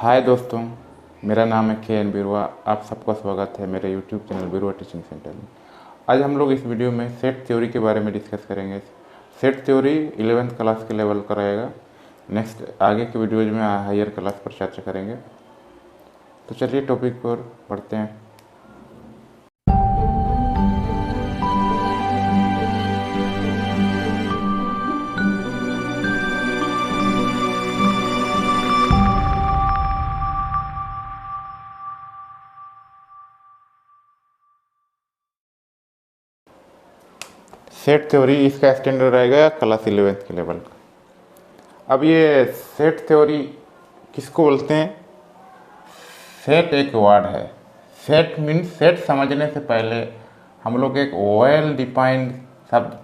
हाय दोस्तों, मेरा नाम है के एन बिरुआ। आप सबका स्वागत है मेरे यूट्यूब चैनल बिरुआ टीचिंग सेंटर में। आज हम लोग इस वीडियो में सेट थ्योरी के बारे में डिस्कस करेंगे। सेट थ्योरी 11th क्लास के लेवल का रहेगा। नेक्स्ट आगे के वीडियोज में हायर क्लास पर चर्चा करेंगे। तो चलिए टॉपिक पर पढ़ते हैं। सेट थ्योरी इसका स्टैंडर्ड रहेगा क्लास 11th के लेवल का। अब ये सेट थ्योरी किसको बोलते हैं? सेट एक वर्ड है। सेट मीन्स सेट समझने से पहले हम लोग एक वेल डिफाइंड शब्द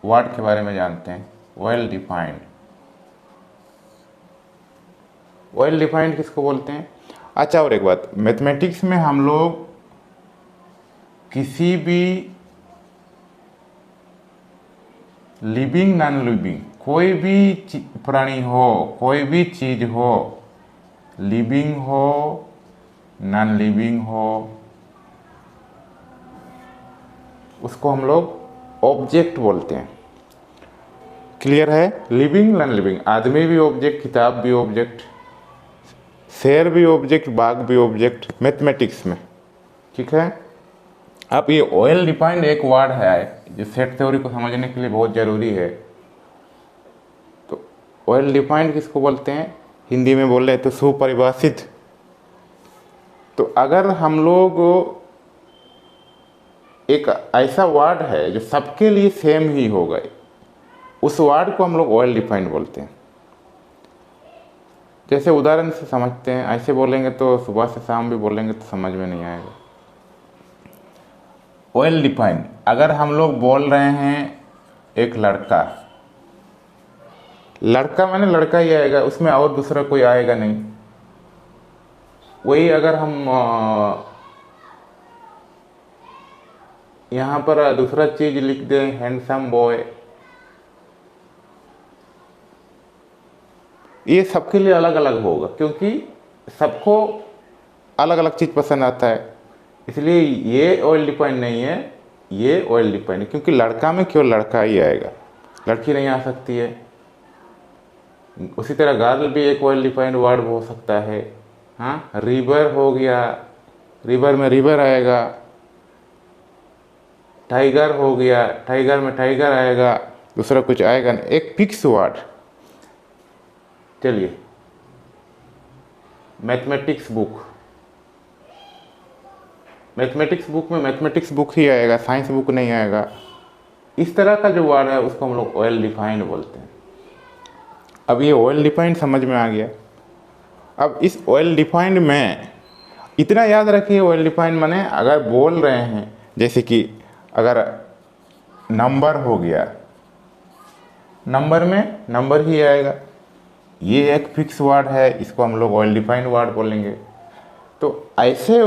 वर्ड के बारे में जानते हैं। वेल डिफाइंड, वेल डिफाइंड किसको बोलते हैं? अच्छा, और एक बात, मैथमेटिक्स में हम लोग किसी भी लिविंग नॉन लिविंग, कोई भी प्राणी हो, कोई भी चीज हो, लिविंग हो नॉन लिविंग हो, उसको हम लोग ऑब्जेक्ट बोलते हैं। क्लियर है? लिविंग नॉन लिविंग, आदमी भी ऑब्जेक्ट, किताब भी ऑब्जेक्ट, शेर भी ऑब्जेक्ट, बाघ भी ऑब्जेक्ट, मैथमेटिक्स में। ठीक है। अब ये वेल डिफाइंड एक वर्ड है जो सेट थ्योरी को समझने के लिए बहुत ज़रूरी है। तो वेल डिफाइंड किसको बोलते हैं? हिंदी में बोल रहे तो सुपरिभाषित। तो अगर हम लोग एक ऐसा वर्ड है जो सबके लिए सेम ही हो गए, उस वर्ड को हम लोग वेल डिफाइंड बोलते हैं। जैसे उदाहरण से समझते हैं, ऐसे बोलेंगे तो सुबह से शाम भी बोलेंगे तो समझ में नहीं आएगा। वेल डिफाइंड, अगर हम लोग बोल रहे हैं एक लड़का, लड़का माने लड़का ही आएगा, उसमें और दूसरा कोई आएगा नहीं। वही अगर हम यहाँ पर दूसरा चीज लिख दें, हैंडसम बॉय, ये सबके लिए अलग अलग होगा, क्योंकि सबको अलग अलग चीज पसंद आता है। इसलिए ये वेल डिफाइंड नहीं है, ये वेल डिफाइंड है, क्योंकि लड़का में केवल लड़का ही आएगा, लड़की नहीं आ सकती है। उसी तरह गर्ल भी एक वेल डिफाइंड वर्ड हो सकता है। हाँ, रिवर हो गया, रिवर में रिवर आएगा। टाइगर हो गया, टाइगर में टाइगर आएगा, दूसरा कुछ आएगा नहीं, एक फिक्स वर्ड। चलिए, मैथमेटिक्स बुक, मैथमेटिक्स बुक में मैथमेटिक्स बुक ही आएगा, साइंस बुक नहीं आएगा। इस तरह का जो वर्ड है उसको हम लोग वेल डिफाइंड बोलते हैं। अब ये वेल डिफाइंड समझ में आ गया। अब इस वेल डिफाइंड में इतना याद रखिए, वेल डिफाइंड माने अगर बोल रहे हैं, जैसे कि अगर नंबर हो गया, नंबर में नंबर ही आएगा, ये एक फिक्स वर्ड है, इसको हम लोग वेल डिफाइंड वर्ड बोलेंगे। तो ऐसे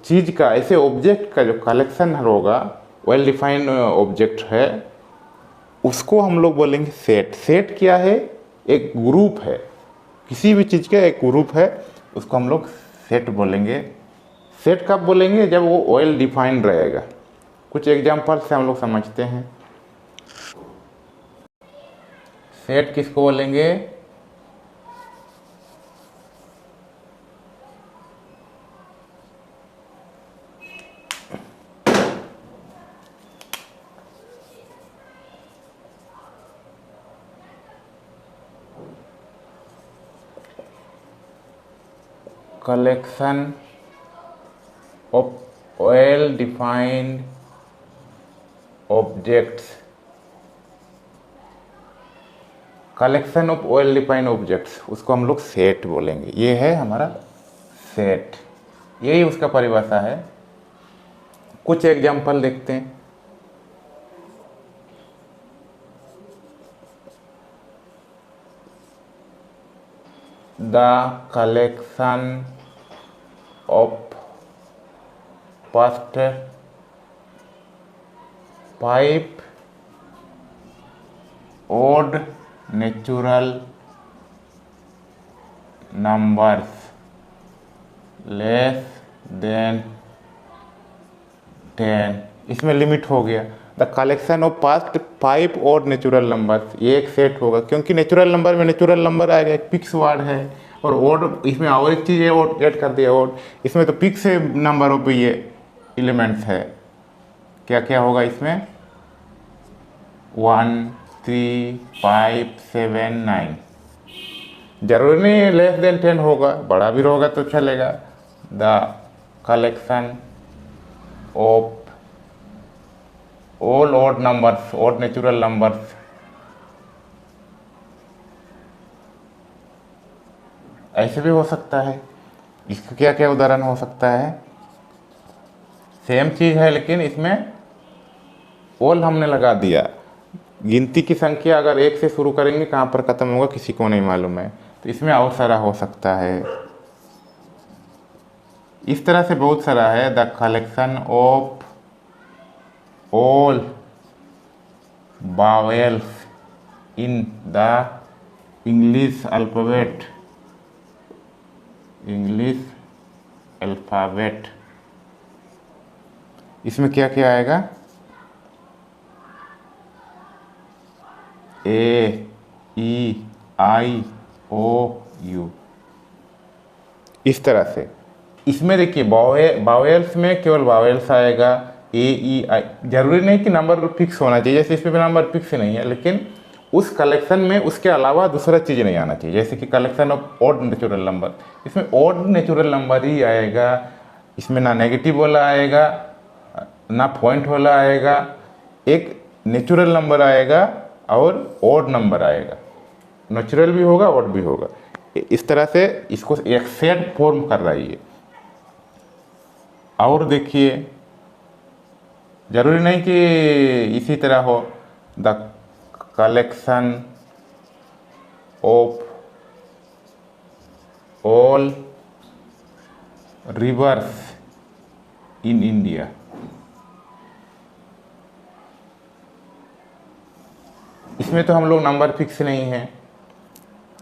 चीज का, ऐसे ऑब्जेक्ट का जो कलेक्शन होगा, वेल डिफाइंड ऑब्जेक्ट है, उसको हम लोग बोलेंगे सेट। सेट क्या है? एक ग्रुप है, किसी भी चीज का एक ग्रुप है, उसको हम लोग सेट बोलेंगे। सेट कब बोलेंगे? जब वो वेल डिफाइंड रहेगा। कुछ एग्जाम्पल से हम लोग समझते हैं। सेट किसको बोलेंगे? collection of well defined objects, collection of well defined objects, उसको हम लोग सेट बोलेंगे। ये है हमारा सेट, यही उसका परिभाषा है। कुछ एग्जाम्पल देखते हैं। The collection of first 5 odd natural numbers less than 10, इसमें लिमिट हो गया। द कलेक्शन ऑफ पास्ट 5 और नेचुरल नंबर्स, ये एक सेट होगा क्योंकि नेचुरल नंबर में नेचुरल नंबर आएगा, एक फिक्स वर्ड है। और ओड इसमें और एक चीज़ और ऐड कर दिया, ओड इसमें तो फिक्स नंबर ऑफ ये एलिमेंट्स है। क्या क्या होगा इसमें? 1 3 5 7 9। जरूरी नहीं है लेस देन 10 होगा, बड़ा भी होगा तो चलेगा। The collection of all odd numbers, odd natural numbers, ऐसे भी हो सकता है। इसका क्या क्या उदाहरण हो सकता है? सेम चीज़ है लेकिन इसमें ऑल हमने लगा दिया। गिनती की संख्या अगर 1 से शुरू करेंगे कहाँ पर ख़त्म होगा किसी को नहीं मालूम है, तो इसमें और सारा हो सकता है। इस तरह से बहुत सारा है। The collection of all vowels in the English alphabet, English alphabet, इसमें क्या क्या आएगा? ए ई आई ओ यू, इस तरह से। इसमें देखिए बावेल्स में केवल बावेल्स आएगा, ए ई आई। जरूरी नहीं कि नंबर फिक्स होना चाहिए, जैसे इसमें नंबर फिक्स नहीं है, लेकिन उस कलेक्शन में उसके अलावा दूसरा चीज़ नहीं आना चाहिए। जैसे कि collection of odd natural number, इसमें ऑड नेचुरल नंबर ही आएगा। इसमें ना नेगेटिव वाला आएगा ना पॉइंट वाला आएगा, एक नेचुरल नंबर आएगा और ऑड नंबर आएगा। नेचुरल भी होगा ऑड भी होगा। इस तरह से इसको एक सेट फॉर्म कर रहा है ये। और देखिए जरूरी नहीं कि इसी तरह हो। The collection of all reverse in India, इसमें तो हम लोग नंबर फिक्स नहीं है।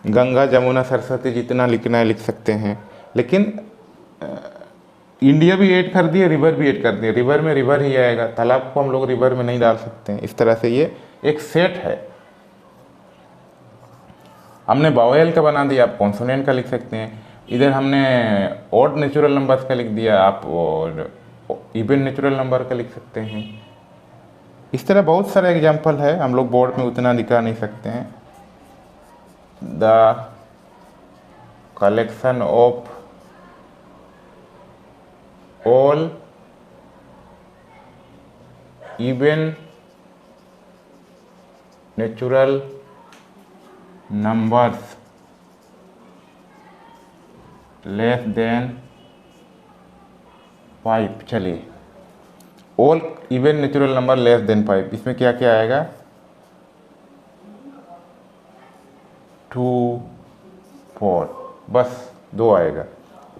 गंगा जमुना सरस्वती जितना लिखना है लिख सकते हैं, लेकिन इंडिया भी ऐड कर दिए, रिवर भी ऐड कर दिए। रिवर में रिवर ही आएगा, तालाब को हम लोग रिवर में नहीं डाल सकते हैं। इस तरह से ये एक सेट है। हमने बावेल का बना दिया, आप कॉन्सोनेंट का लिख सकते हैं। इधर हमने ऑड नेचुरल नंबर्स का लिख दिया, आप और इवन नेचुरल नंबर का लिख सकते हैं। इस तरह बहुत सारे एग्जाम्पल है, हम लोग बोर्ड में उतना दिखा नहीं सकते हैं। The collection of all even natural numbers less than 5। चलिए all even natural number less than 5, इसमें क्या क्या आएगा? 2 4, बस 2 आएगा,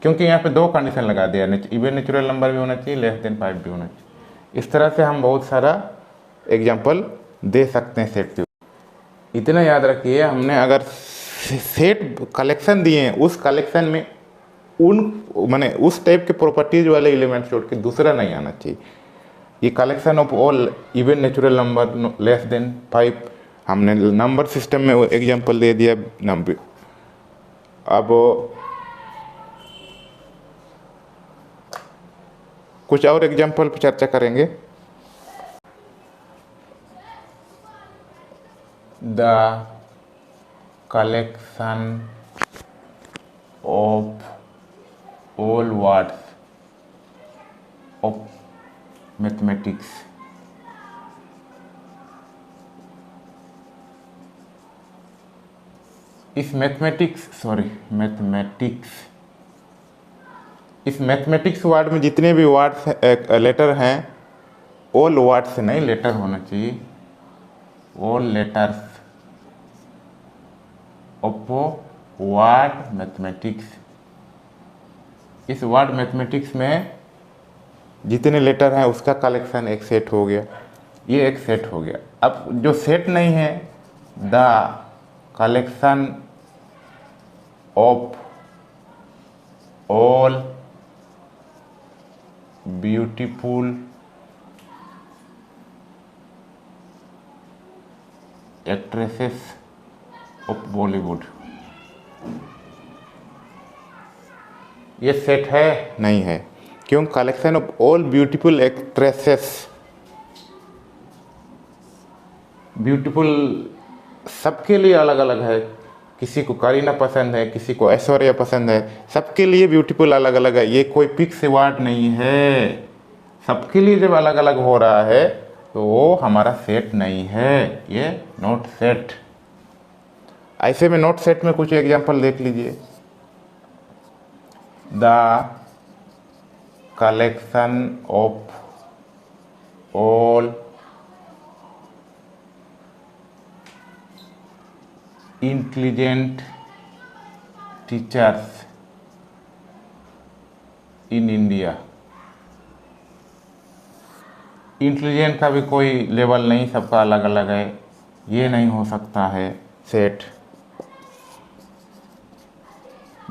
क्योंकि यहाँ पे 2 कंडीशन लगा दिया। इवन नेचुरल नंबर भी होना चाहिए, लेस देन 5 भी होना चाहिए। इस तरह से हम बहुत सारा एग्जाम्पल दे सकते हैं सेट के। इतना याद रखिए, हमने अगर सेट कलेक्शन दिए हैं, उस कलेक्शन में माने उस टाइप के प्रॉपर्टीज वाले एलिमेंट्स जोड़ के दूसरा नहीं आना चाहिए। ये collection of all even natural number less then 5, हमने नंबर सिस्टम में एग्जाम्पल दे दिया नंबर। अब कुछ और एग्जाम्पल पर चर्चा करेंगे। The collection of all words of mathematics, इस मैथमेटिक्स वर्ड में जितने भी वर्ड्स लेटर हैं, ऑल वर्ड्स से नहीं, लेटर होना चाहिए, all letters of word mathematics. इस वर्ड मैथमेटिक्स में जितने लेटर हैं उसका कलेक्शन एक सेट हो गया, ये एक सेट हो गया। अब जो सेट नहीं है, the collection of all beautiful actresses of Bollywood. ये सेट है? नहीं है। क्यों? Collection of all beautiful actresses. Beautiful सबके लिए अलग अलग है, किसी को करीना पसंद है, किसी को ऐश्वर्या पसंद है, सबके लिए ब्यूटीफुल अलग अलग है। ये कोई फिक्स वर्ड नहीं है। सबके लिए जब अलग अलग हो रहा है तो वो हमारा सेट नहीं है, ये नॉट सेट। ऐसे में नॉट सेट में कुछ एग्जांपल देख लीजिए। The collection of all intelligent teachers in India. Intelligent का भी कोई लेवल नहीं, सबका अलग अलग है, ये नहीं हो सकता है set.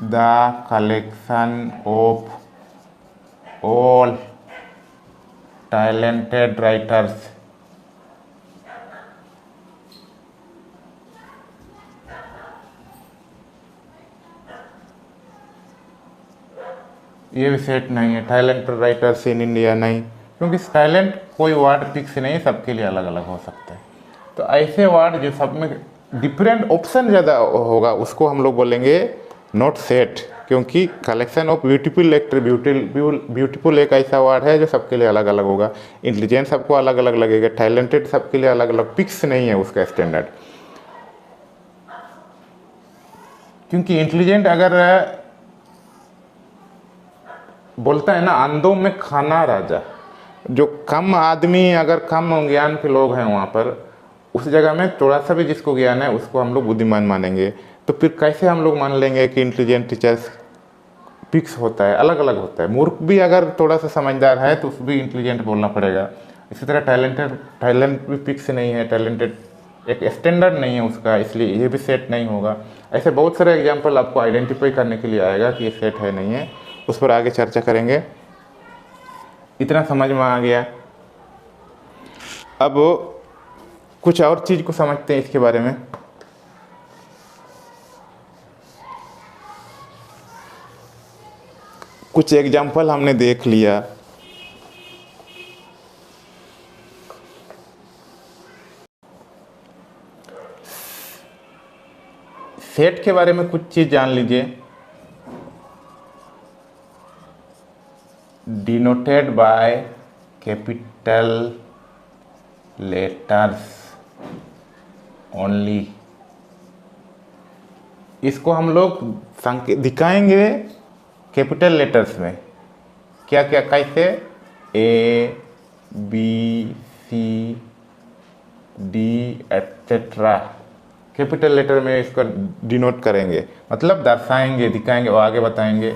The collection of all talented writers ये भी सेट नहीं है। टैलेंटेड राइटर्स इन इंडिया नहीं, क्योंकि टैलेंट कोई वर्ड फिक्स नहीं, सबके लिए अलग अलग हो सकता है। तो ऐसे वर्ड जो सब में डिफरेंट ऑप्शन ज़्यादा होगा उसको हम लोग बोलेंगे नॉट सेट, क्योंकि collection of beautiful actor, beautiful एक ऐसा वर्ड है जो सबके लिए अलग अलग होगा। इंटेलिजेंट सबको अलग अलग लगेगा, टैलेंटेड सबके लिए अलग अलग, फिक्स नहीं है उसका स्टैंडर्ड। क्योंकि इंटेलिजेंट अगर बोलता है ना, अंधों में खाना राजा, जो कम आदमी अगर कम ज्ञान के लोग हैं वहाँ पर, उस जगह में थोड़ा सा भी जिसको ज्ञान है उसको हम लोग बुद्धिमान मानेंगे। तो फिर कैसे हम लोग मान लेंगे कि इंटेलिजेंट टीचर्स फिक्स होता है? अलग अलग होता है। मूर्ख भी अगर थोड़ा सा समझदार है तो उस भी इंटेलिजेंट बोलना पड़ेगा। इसी तरह टैलेंट भी फिक्स नहीं है, टैलेंटेड एक स्टैंडर्ड नहीं है उसका, इसलिए ये भी सेट नहीं होगा। ऐसे बहुत सारे एग्जाम्पल आपको आइडेंटिफाई करने के लिए आएगा कि ये सेट है नहीं है, उस पर आगे चर्चा करेंगे। इतना समझ में आ गया। अब कुछ और चीज़ को समझते हैं इसके बारे में। कुछ एग्जाम्पल हमने देख लिया। सेट के बारे में कुछ चीज़ जान लीजिए। Denoted by capital letters only. इसको हम लोग दिखाएंगे कैपिटल लेटर्स में। क्या क्या? कैसे? A B C D etcetera capital letter में इसको डिनोट करेंगे, मतलब दर्शाएंगे, दिखाएंगे और आगे बताएंगे।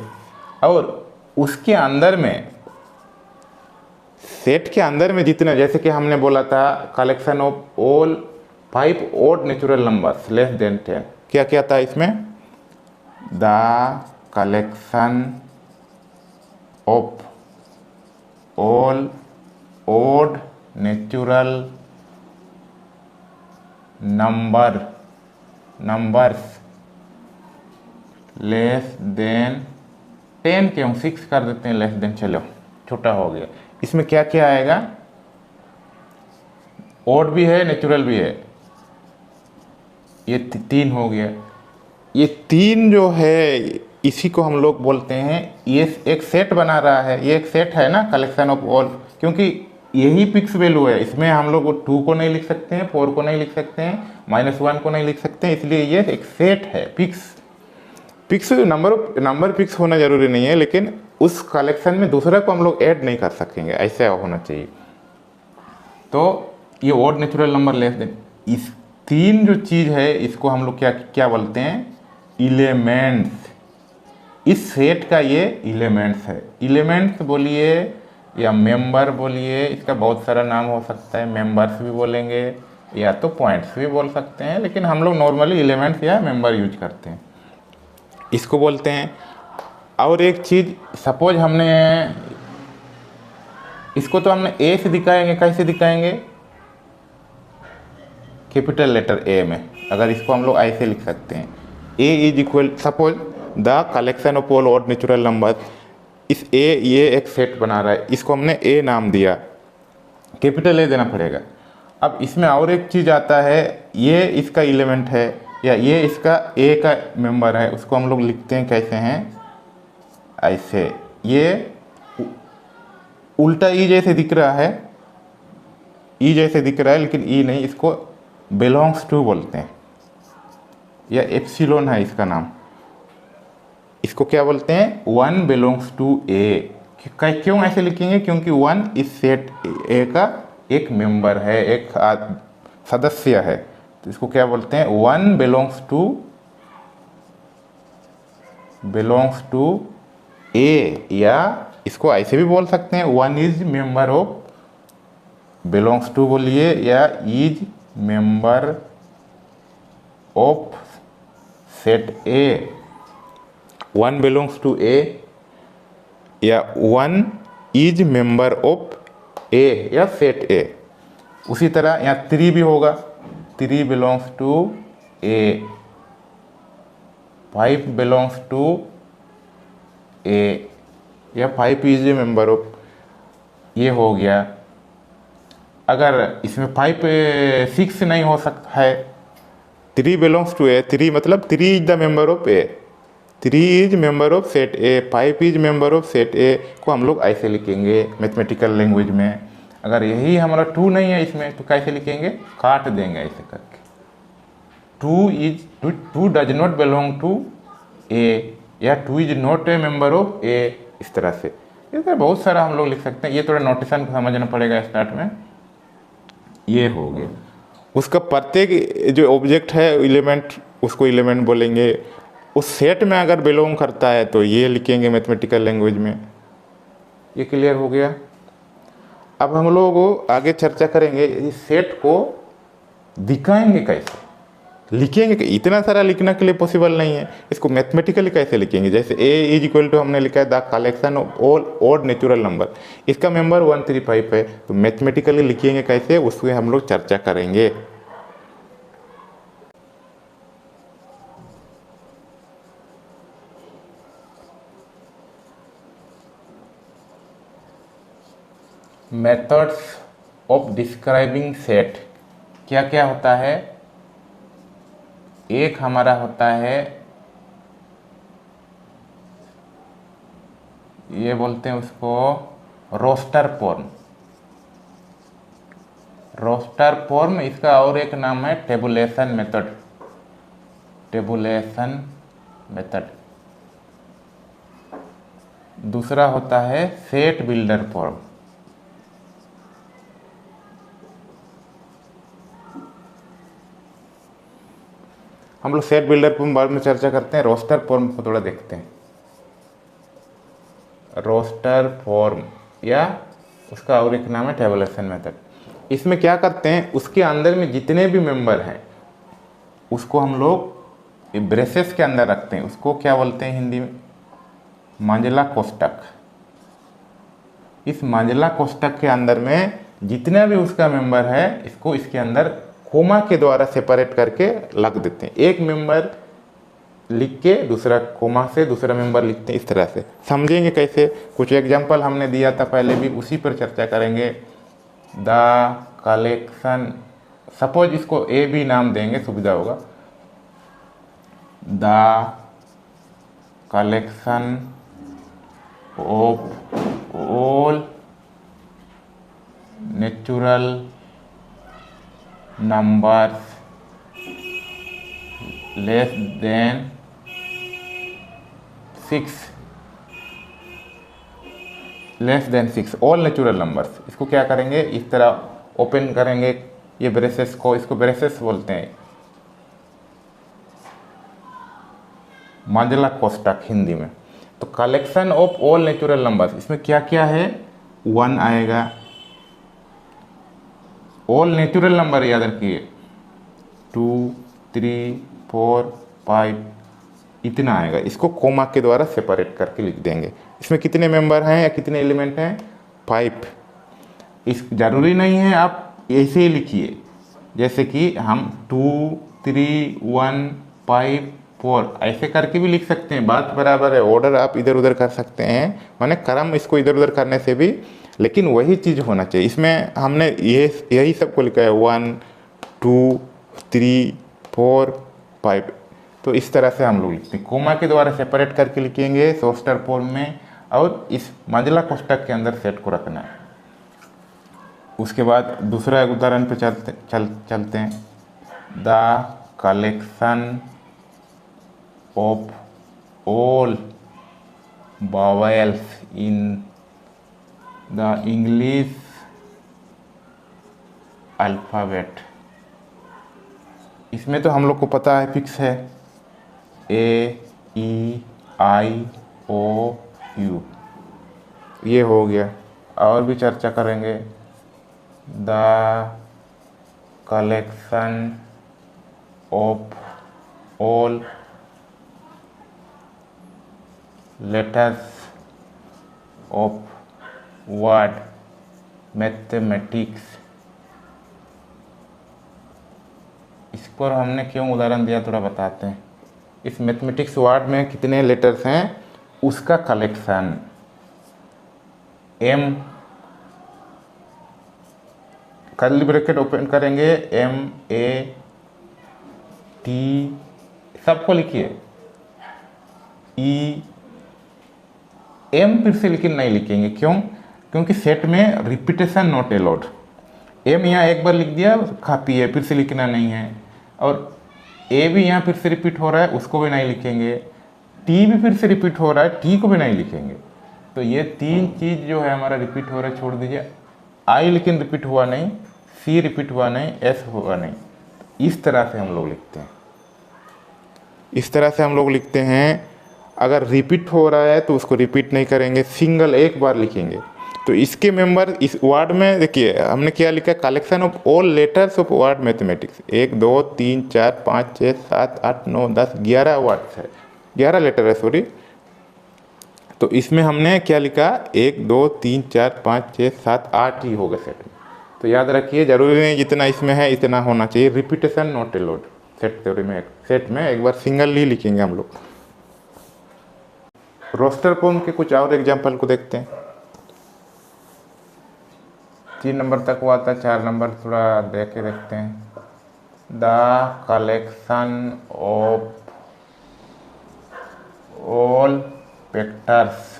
और उसके अंदर में, सेट के अंदर में जितना, जैसे कि हमने बोला था collection of all 5 odd natural numbers less than 10। क्या क्या था इसमें? The collection of all odd natural numbers less than 10, क्यों 6 कर देते हैं, लेस देन, चलो छोटा हो गया। इसमें क्या क्या आएगा? ओड भी है, नेचुरल भी है, ये 3 हो गया। ये 3 जो है इसी को हम लोग बोलते हैं, ये एक सेट बना रहा है। ये एक सेट है ना, कलेक्शन ऑफ ऑल, क्योंकि यही फिक्स वैल्यू है। इसमें हम लोग 2 को नहीं लिख सकते हैं, 4 को नहीं लिख सकते हैं, -1 को नहीं लिख सकते हैं, इसलिए ये एक सेट है फिक्स। नंबर फिक्स होना जरूरी नहीं है, लेकिन उस कलेक्शन में दूसरा को हम लोग ऐड नहीं कर सकेंगे, ऐसा होना चाहिए। तो ये odd natural number less than, इस 3 जो चीज़ है इसको हम लोग क्या बोलते हैं? एलिमेंट्स। इस सेट का ये एलिमेंट्स है। एलिमेंट्स बोलिए या मेंबर बोलिए, इसका बहुत सारा नाम हो सकता है। मेंबर्स भी बोलेंगे या तो पॉइंट्स भी बोल सकते हैं, लेकिन हम लोग नॉर्मली एलिमेंट्स या मेंबर यूज करते हैं, इसको बोलते हैं। और एक चीज़, सपोज हमने इसको तो हमने ए से दिखाएंगे, कैसे दिखाएंगे, कैपिटल लेटर ए में। अगर इसको हम लोग ऐसे लिख सकते हैं, A is equal, suppose the collection of all odd natural number. इस ए, ये एक सेट बना रहा है, इसको हमने ए नाम दिया, कैपिटल ए देना पड़ेगा। अब इसमें और एक चीज़ आता है, ये इसका एलिमेंट है या ये इसका ए का मेंबर है, उसको हम लोग लिखते हैं कैसे हैं, ऐसे। ये उल्टा ई जैसे दिख रहा है, ई जैसे दिख रहा है लेकिन ई नहीं, इसको बिलोंग्स टू बोलते हैं, या एप्सिलॉन है इसका नाम। इसको क्या बोलते हैं, वन बिलोंग्स टू ए। क्यों ऐसे लिखेंगे, क्योंकि वन इस सेट ए का एक मेंबर है, एक सदस्य है, तो इसको क्या बोलते हैं, वन बिलोंग्स टू ए, या इसको ऐसे भी बोल सकते हैं, one is member of, belongs to बोलिए, या is member of set A, one belongs to A, या one is member of A या सेट ए। उसी तरह यहाँ थ्री भी होगा, three belongs to A, five belongs to A, या five is a member of, ये हो गया। अगर इसमें फाइव सिक्स नहीं हो सकता है, three belongs to A, three मतलब three is the member of A, three is member of set A, five is member of set A, को हम लोग ऐसे लिखेंगे मैथमेटिकल लैंग्वेज में। अगर यही हमारा टू नहीं है इसमें, तो कैसे लिखेंगे, काट देंगे ऐसे करके, two does not belong to A, या two is not a member of A, इस तरह से। इस तरह बहुत सारा हम लोग लिख सकते हैं। ये थोड़ा नोटेशन को समझना पड़ेगा स्टार्ट में। ये हो गया, उसका प्रत्येक जो ऑब्जेक्ट है एलिमेंट, उसको एलिमेंट बोलेंगे। उस सेट में अगर बिलोंग करता है तो ये लिखेंगे मैथमेटिकल लैंग्वेज में। ये क्लियर हो गया। अब हम लोग आगे चर्चा करेंगे इस सेट को दिखाएंगे कैसे, लिखेंगे। इतना सारा लिखना के लिए पॉसिबल नहीं है, इसको मैथमेटिकली कैसे लिखेंगे। जैसे ए इज इक्वल टू हमने लिखा है the collection of all odd natural number, इसका मेंबर 135 है, तो मैथमेटिकली लिखेंगे कैसे, उसमें हम लोग चर्चा करेंगे। मेथड्स ऑफ डिस्क्राइबिंग सेट क्या क्या होता है। एक हमारा होता है, ये बोलते हैं उसको रोस्टर फॉर्म। रोस्टर फॉर्म, इसका और एक नाम है टेबुलेशन मेथड, टेबुलेशन मेथड। दूसरा होता है सेट बिल्डर फॉर्म। हम लोग सेट बिल्डर फॉर्म बाद में चर्चा करते हैं, रोस्टर फॉर्म को थोड़ा देखते हैं। रोस्टर फॉर्म या उसका और एक नाम है टेबुलेशन मेथड। इसमें क्या करते हैं, उसके अंदर में जितने भी मेंबर हैं उसको हम लोग ब्रेसेस के अंदर रखते हैं। उसको क्या बोलते हैं हिंदी में, मंझला कोष्ठक। इस मंझला कोष्ठक के अंदर में जितना भी उसका मेंबर है, इसको इसके अंदर कोमा के द्वारा सेपरेट करके लग देते हैं। एक मेंबर लिख के दूसरा कोमा से दूसरा मेंबर लिखते हैं, इस तरह से। समझेंगे कैसे, कुछ एग्जांपल हमने दिया था पहले भी, उसी पर चर्चा करेंगे। द कलेक्शन, सपोज इसको ए भी नाम देंगे, सुविधा होगा। The collection of all natural numbers less than 6, all natural numbers. इसको क्या करेंगे, इस तरह ओपन करेंगे ये ब्रेसेस को, इसको ब्रेसेस बोलते हैं, मंझला कोष्ठक हिंदी में। तो collection of all natural numbers, इसमें क्या क्या है, 1 आएगा। ऑल नेचुरल नंबर याद रखिए, 2, 3, 4, 5, इतना आएगा। इसको कोमा के द्वारा सेपरेट करके लिख देंगे। इसमें कितने मेंबर हैं या कितने एलिमेंट हैं, 5। इस ज़रूरी नहीं है आप ऐसे ही लिखिए, जैसे कि हम 2 3 1 5 4 ऐसे करके भी लिख सकते हैं, बात बराबर है। ऑर्डर आप इधर उधर कर सकते हैं, माने क्रम इसको इधर उधर करने से भी, लेकिन वही चीज़ होना चाहिए। इसमें हमने यही सबको लिखा है 1 2 3 4 5। तो इस तरह से हम लोग लिखते हैं, कोमा के द्वारा सेपरेट करके लिखेंगे शॉर्टर फॉर्म में, और इस मंझला कोष्ठक के अंदर सेट को रखना है। उसके बाद दूसरा उदाहरण पे चलते हैं। The collection of all vowels in the English alphabet. इसमें तो हम लोग को पता है, फिक्स है, ए ई आई ओ यू, ये हो गया। और भी चर्चा करेंगे। The collection of all letters of word mathematics. इसको हमने क्यों उदाहरण दिया थोड़ा बताते हैं। इस मैथमेटिक्स वर्ड में कितने लेटर्स हैं उसका collection, M curly bracket open करेंगे, एम ए टी सबको लिखिए, ई एम फिर से लेकिन नहीं लिखेंगे, क्यों? क्योंकि सेट में रिपीटेशन नॉट अलाउड। एम यहाँ एक बार लिख दिया काफ़ी है, फिर से लिखना नहीं है। और ए भी यहाँ फिर से रिपीट हो रहा है, उसको भी नहीं लिखेंगे। टी भी फिर से रिपीट हो रहा है, टी को भी नहीं लिखेंगे। तो ये तीन चीज़ जो है हमारा रिपीट हो रहा है, छोड़ दीजिए। आई लेकिन रिपीट हुआ नहीं, सी रिपीट हुआ नहीं, एस हुआ नहीं। इस तरह से हम लोग लिखते हैं, इस तरह से हम लोग लिखते हैं। अगर रिपीट हो रहा है तो उसको रिपीट नहीं करेंगे, सिंगल एक बार लिखेंगे। तो इसके मेंबर इस वर्ड में देखिए हमने क्या लिखा, collection of all letters of word mathematics. 1 2 3 4 5 6 7 8 9 10 11 words है, 11 लेटर है, सॉरी। तो इसमें हमने क्या लिखा, 1 2 3 4 5 6 7 8 ही होगा सेट में। तो याद रखिए, जरूरी नहीं जितना इसमें है इतना होना चाहिए, repetition not allowed. Set theory में सेट में एक बार सिंगल ही लिखेंगे हम लोग। रोस्टर फॉर्म के कुछ और एग्जाम्पल को देखते हैं। 3 नंबर तक हुआ था, 4 नंबर थोड़ा देख के देखते हैं। The collection of all vectors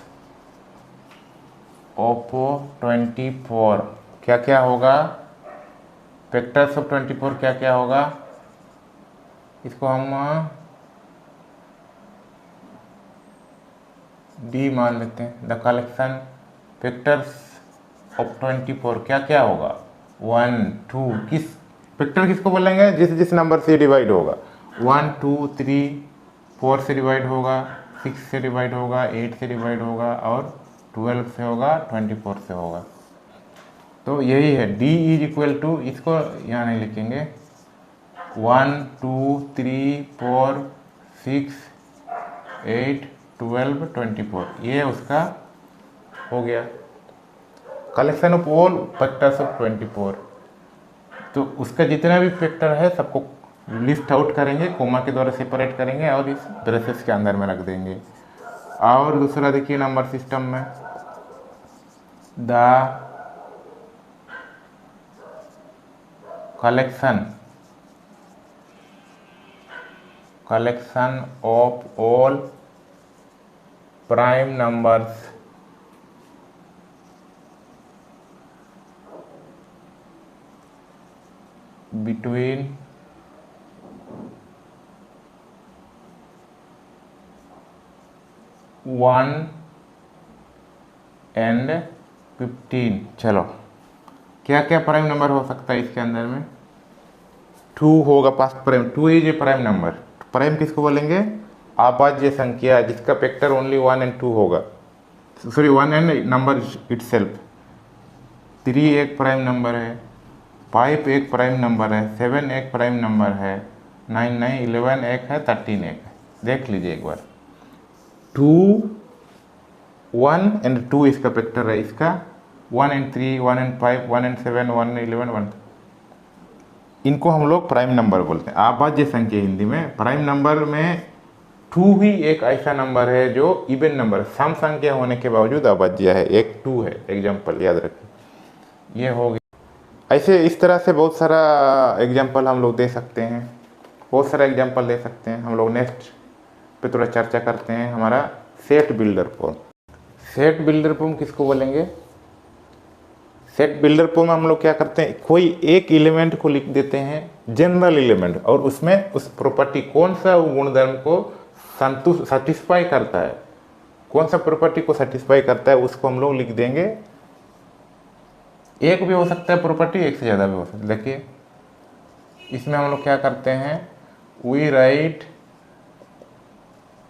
of 24, क्या क्या होगा, वेक्टर्स ऑफ 24 क्या क्या होगा, इसको हम डी मान लेते हैं। द कलेक्शन वेक्टर्स ऑफ 24 क्या क्या होगा, 1 2, किस वेक्टर किसको बोलेंगे, जिस नंबर से डिवाइड होगा। 1 2 3 4 से डिवाइड होगा, 6 से डिवाइड होगा, 8 से डिवाइड होगा, और 12 से होगा, 24 से होगा। तो यही है D इज इक्वल टू, इसको यहाँ नहीं लिखेंगे, 1 2 3 4 6 8 12 24, ये उसका हो गया collection of all vectors of 24। तो उसका जितना भी वेक्टर है सबको लिस्ट आउट करेंगे, कोमा के द्वारा सेपरेट करेंगे और इस ब्रेसेस के अंदर में रख देंगे। और दूसरा देखिए नंबर सिस्टम में, the collection of all prime numbers between 1 and 15। चलो क्या क्या प्राइम नंबर हो सकता है इसके अंदर में, 2 होगा first prime, 2 is a prime number. Prime किसको बोलेंगे, अभाज्य संख्या जिसका वेक्टर ओनली 1 and 2 होगा, सॉरी 1 and नंबर इटसेल्फ। 3 एक प्राइम नंबर है, 5 एक प्राइम नंबर है, 7 एक प्राइम नंबर है, 9 नहीं 11 एक है, 13 एक है। देख लीजिए एक बार, 2 1 and 2 इसका वेक्टर है, इसका 1 and 3, 1 and 5, 1 and 7, 1 and 11, 1, इनको हम लोग प्राइम नंबर बोलते हैं। अभाज्य संख्या हिंदी में। प्राइम नंबर में 2 ही एक ऐसा नंबर है जो इवन नंबर, सम संख्या होने के बावजूद अभाज्य है। एक 2 है, एग्जाम्पल याद रखिए। ये हो गया। ऐसे इस तरह से बहुत सारा एग्जाम्पल हम लोग दे सकते हैं, बहुत सारा एग्जाम्पल दे सकते हैं। हम लोग नेक्स्ट पे थोड़ा चर्चा करते हैं। हमारा set builder form. Set builder form किसको बोलेंगे? सेट बिल्डर फॉर्म हम लोग क्या करते हैं, कोई एक एलिमेंट को लिख देते हैं, जनरल एलिमेंट, और उसमें उस प्रॉपर्टी कौन सा गुणधर्म को सेटिस्फाई करता है, कौन सा प्रॉपर्टी को सेटिस्फाई करता है, उसको हम लोग लिख देंगे। एक भी हो सकता है प्रॉपर्टी, एक से ज़्यादा भी हो सकता है। देखिए इसमें हम लोग क्या करते हैं, we write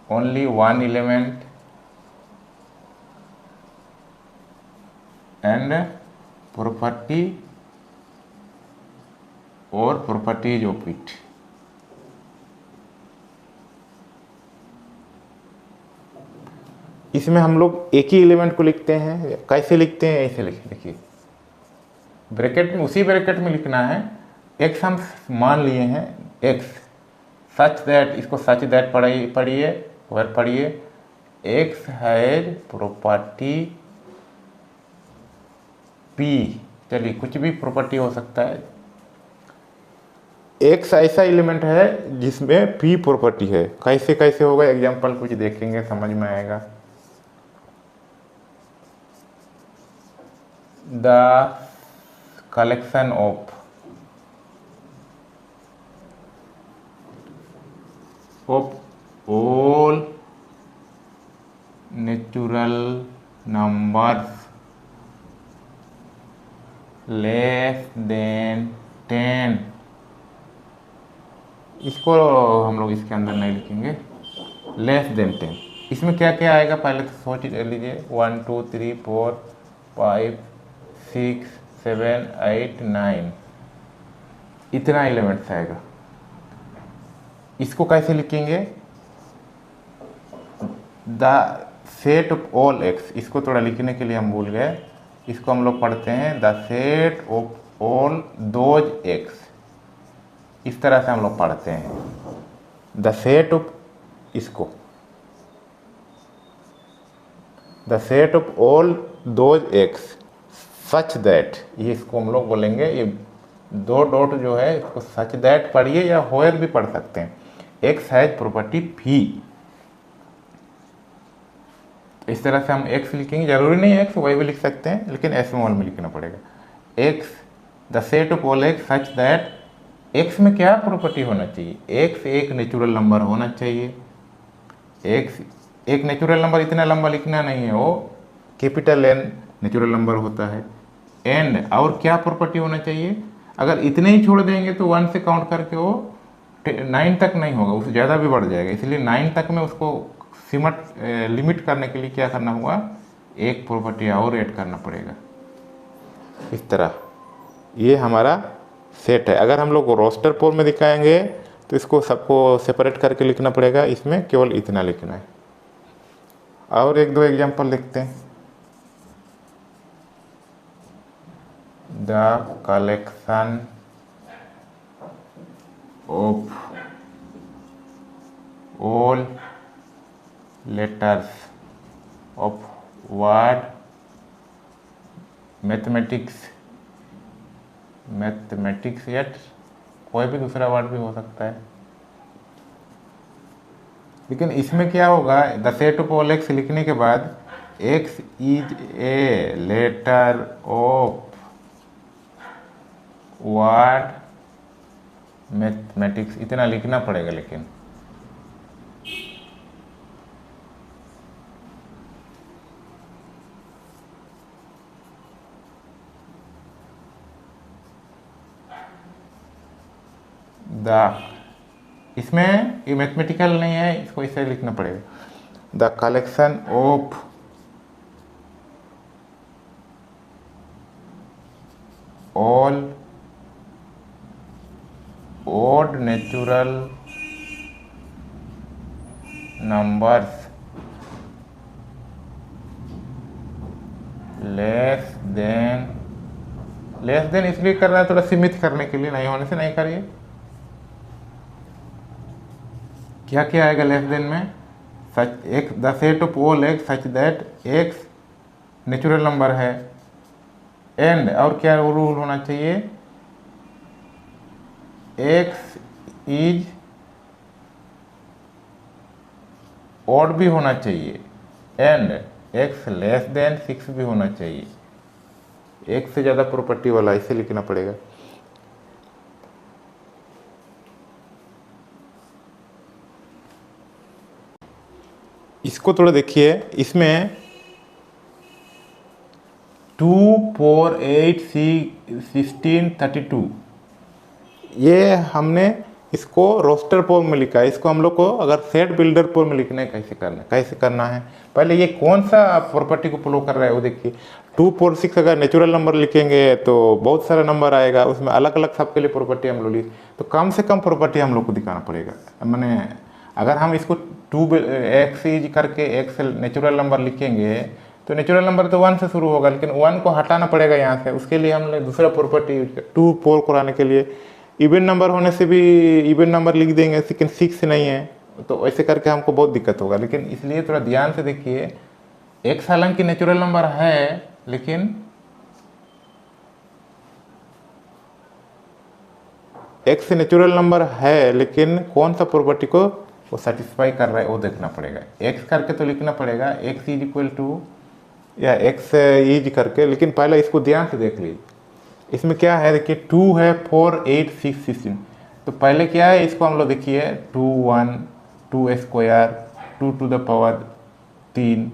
only one element and property और प्रॉपर्टीज ऑफ इट। इसमें हम लोग एक ही एलिमेंट को लिखते हैं। कैसे लिखते हैं, ऐसे लिखते, देखिए ब्रैकेट में, उसी ब्रैकेट में लिखना है। एक्स हम मान लिए हैं, एक्स सच दैट, इसको सच दैट पढ़िए और पढ़िए, एक्स हैज प्रॉपर्टी पी। चलिए कुछ भी प्रॉपर्टी हो सकता है। एक्स ऐसा एलिमेंट है जिसमें पी प्रॉपर्टी है। कैसे कैसे होगा, एग्जांपल कुछ देखेंगे, समझ में आएगा। The collection of all natural numbers less than 10, इसको हम लोग इसके अंदर नहीं लिखेंगे, लेस देन 10। इसमें क्या क्या आएगा पहले तो सोच लीजिए। 1 2 3 4 5 6 7 8 9, इतना एलिमेंट्स आएगा। इसको कैसे लिखेंगे, the set of all x. इसको थोड़ा लिखने के लिए हम भूल गए, इसको हम लोग पढ़ते हैं the set of all those x. इस तरह से हम लोग पढ़ते हैं द सेट ऑफ, इसको the set of all those x such that, ये इसको हम लोग बोलेंगे। ये दो डॉट जो है इसको सच दैट पढ़िए या होयर भी पढ़ सकते हैं। एक्स हैज प्रॉपर्टी फी। इस तरह से हम एक्स लिखेंगे, जरूरी नहीं एक्स वही भी लिख सकते हैं, लेकिन स्मॉल में लिखना पड़ेगा। X the set of all x such that, x में क्या प्रॉपर्टी होना चाहिए, एक्स एक नेचुरल नंबर होना चाहिए। एक्स एक नेचुरल नंबर, इतना लंबा लिखना नहीं है, वो कैपिटल एन नेचुरल नंबर होता है। एंड और क्या प्रॉपर्टी होना चाहिए, अगर इतने ही छोड़ देंगे तो 1 से काउंट करके वो 9 तक नहीं होगा, उससे ज़्यादा भी बढ़ जाएगा। इसलिए 9 तक में उसको लिमिट करने के लिए क्या करना होगा, एक प्रॉपर्टी और ऐड करना पड़ेगा। इस तरह ये हमारा सेट है। अगर हम लोग रोस्टर फॉर्म में दिखाएंगे तो इसको सबको सेपरेट करके लिखना पड़ेगा, इसमें केवल इतना लिखना है। और एक दो एग्जांपल देखते हैं। The collection of all letters of word mathematics या कोई भी दूसरा वर्ड भी हो सकता है, लेकिन इसमें क्या होगा, the set of all x लिखने के बाद x is a letter of word mathematics, इतना लिखना पड़ेगा। लेकिन इसमें ये मैथमेटिकल नहीं है, इसको इसे लिखना पड़ेगा। The collection of all odd natural numbers less than इसलिए कर रहा है थोड़ा सीमित करने के लिए, नहीं होने से नहीं करिए। क्या क्या आएगा लेस देन में, सच एक the set of all x such that x natural number है, एंड और क्या रूल होना चाहिए, एक्स इज ऑड भी होना चाहिए, एंड एक्स लेस देन 6 भी होना चाहिए। एक से ज़्यादा प्रॉपर्टी वाला इसे लिखना पड़ेगा। इसको थोड़ा देखिए, इसमें 2 4 8 16 32 ये हमने इसको रोस्टर फॉर्म में लिखा है। इसको हम लोग को अगर सेट बिल्डर फॉर्म में लिखना है कैसे करना है, पहले ये कौन सा प्रॉपर्टी को फॉलो कर रहा है वो देखिए। 2 4 6 अगर नेचुरल नंबर लिखेंगे तो बहुत सारा नंबर आएगा, उसमें अलग अलग सबके लिए प्रॉपर्टी हम लोग तो कम से कम प्रॉपर्टी हम लोग को दिखाना पड़ेगा। मैंने अगर हम इसको 2 एक्स इज करके एक्स नेचुरल नंबर लिखेंगे तो नेचुरल नंबर तो 1 से शुरू होगा, लेकिन 1 को हटाना पड़ेगा यहाँ से। उसके लिए हमने दूसरा प्रॉपर्टी यूज किया 2 4 कराने के लिए। इवन नंबर होने से भी इवन नंबर लिख देंगे, लेकिन 6 नहीं है, तो ऐसे करके हमको बहुत दिक्कत होगा। लेकिन इसलिए थोड़ा ध्यान से देखिए, एक्स हालांकि नेचुरल नंबर है, लेकिन एक्स नेचुरल नंबर है, लेकिन कौन सा प्रॉपर्टी को वो सेटिस्फाई कर रहा है वो देखना पड़ेगा। एक्स करके तो लिखना पड़ेगा एक्स इज इक्वल टू या एक्स इज करके, लेकिन पहले इसको ध्यान से देख लीजिए। इसमें क्या है देखिए, 2 है 4 8 6 16, तो पहले क्या है इसको हम लोग देखिए 2 1 2 square 2 to the power 3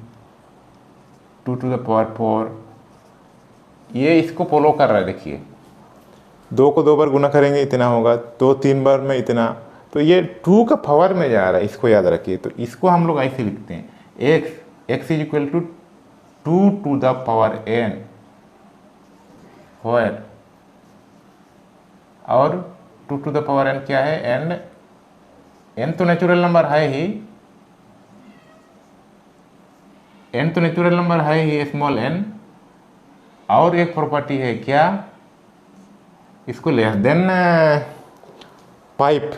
2 to the power 4, ये इसको फॉलो कर रहा है। देखिए 2 को 2 बार गुना करेंगे इतना होगा, 2 3 बार में इतना, तो ये 2 का पावर में जा रहा है, इसको याद रखिए। तो इसको हम लोग ऐसे लिखते हैं, x is equal to 2 to the power n square, और 2 टू द पावर n क्या है, एंड n तो नेचुरल नंबर है ही, n तो नेचुरल नंबर है ही स्मॉल n, और एक प्रॉपर्टी है क्या, इसको लेस देन पाइप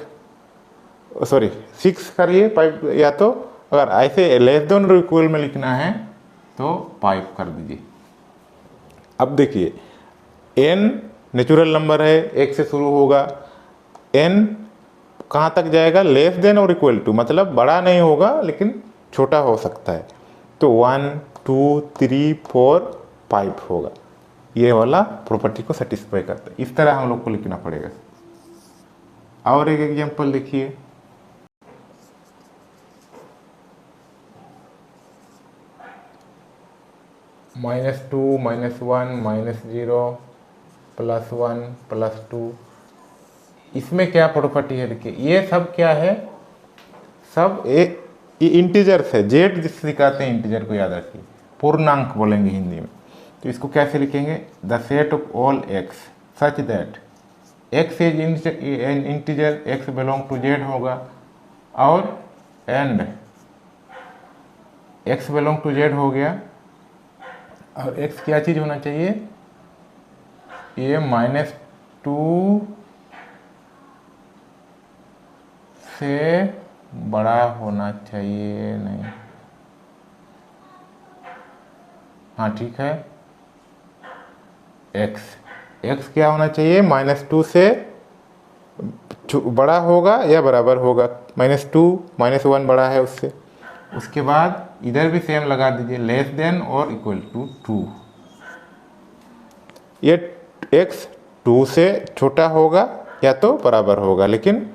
सॉरी 6 करिए पाइप, या तो अगर ऐसे लेस देन और इक्वल में लिखना है तो पाइप कर दीजिए। अब देखिए n नेचुरल नंबर है, 1 से शुरू होगा, n कहाँ तक जाएगा, लेस देन और इक्वल टू, मतलब बड़ा नहीं होगा लेकिन छोटा हो सकता है, तो 1 2 3 4 5 होगा। ये वाला प्रॉपर्टी को सेटिस्फाई करता है। इस तरह हम लोग को लिखना पड़ेगा। और एक एग्जांपल देखिए, -2 -1 -0 +1 +2, इसमें क्या प्रॉपर्टी है देखिए, ये सब क्या है, सब एक इंटीजर्स है। जेड जिससे दिखाते हैं इंटीजर को याद रखिए, पूर्णांक बोलेंगे हिंदी में। तो इसको कैसे लिखेंगे, the set of all x such that x is an integer, x belong to Z होगा, और and x belong to Z हो गया, और एक्स क्या चीज़ होना चाहिए, ये -2 से बड़ा होना चाहिए, नहीं, हाँ ठीक है, एक्स क्या होना चाहिए, -2 से बड़ा होगा या बराबर होगा, -2 -1 बड़ा है उससे। उसके बाद इधर भी सेम लगा दीजिए, लेस देन और इक्वल टू 2। ये x 2 से छोटा होगा या तो बराबर होगा, लेकिन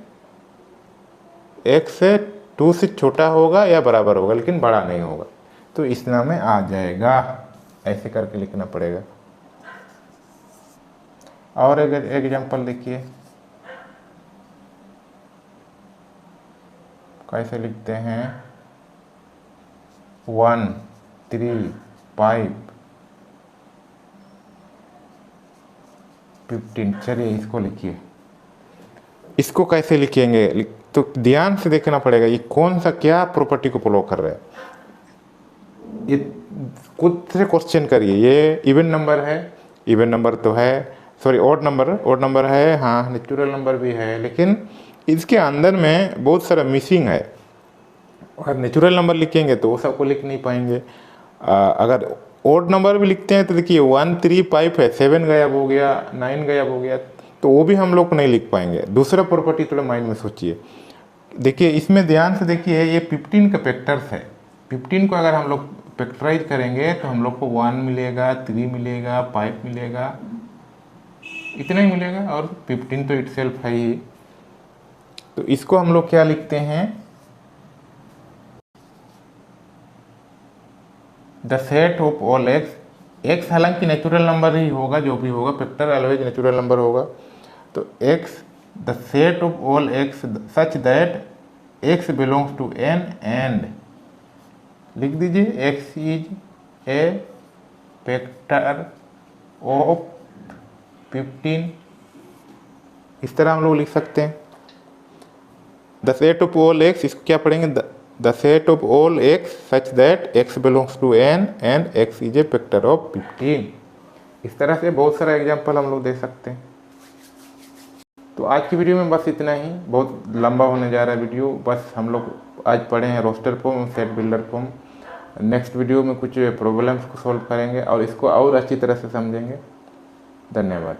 x से 2 से छोटा होगा या बराबर होगा, लेकिन बड़ा नहीं होगा, तो इस नाम में आ जाएगा। ऐसे करके लिखना पड़ेगा। और एक एग्जांपल देखिए, कैसे लिखते हैं, 1 3 5 15। चलिए इसको लिखिए। इसको कैसे लिखेंगे तो ध्यान से देखना पड़ेगा, ये कौन सा क्या प्रॉपर्टी को फॉलो कर रहा है। ये खुद से क्वेश्चन करिए, ये इवन नंबर है, इवन नंबर तो है, सॉरी ओड नंबर है, हाँ नेचुरल नंबर भी है, लेकिन इसके अंदर में बहुत सारा मिसिंग है। अगर नेचुरल नंबर लिखेंगे तो वो सबको लिख नहीं पाएंगे। अगर ओड नंबर भी लिखते हैं तो देखिए 1 3 5 है, 7 गायब हो गया, 9 गायब हो गया, तो वो भी हम लोग नहीं लिख पाएंगे। दूसरा प्रॉपर्टी थोड़ा माइंड में सोचिए, देखिए इसमें ध्यान से देखिए, ये 15 का फैक्टर्स है। 15 को अगर हम लोग फैक्टराइज करेंगे तो हम लोग को 1 मिलेगा, 3 मिलेगा, 5 मिलेगा, इतना ही मिलेगा, और 15 तो इटसेल्फ है ही। तो इसको हम लोग क्या लिखते हैं, the set of all x. X हालांकि नेचुरल नंबर ही होगा, जो भी होगा फैक्टर ऑलवेज नेचुरल नंबर होगा। तो x, the set of all x such that x belongs to N and, लिख दीजिए x is a factor of 15। इस तरह हम लोग लिख सकते हैं the set of all x. इसको क्या पढ़ेंगे, the set of all x such that x belongs to N and x is a factor of 15। इस तरह से बहुत सारा एग्जाम्पल हम लोग दे सकते हैं। तो आज की वीडियो में बस इतना ही, बहुत लंबा होने जा रहा है वीडियो। बस हम लोग आज पढ़े हैं roster form, set builder form. Next video में कुछ प्रॉब्लम्स को सॉल्व करेंगे और इसको और अच्छी तरह से समझेंगे। धन्यवाद।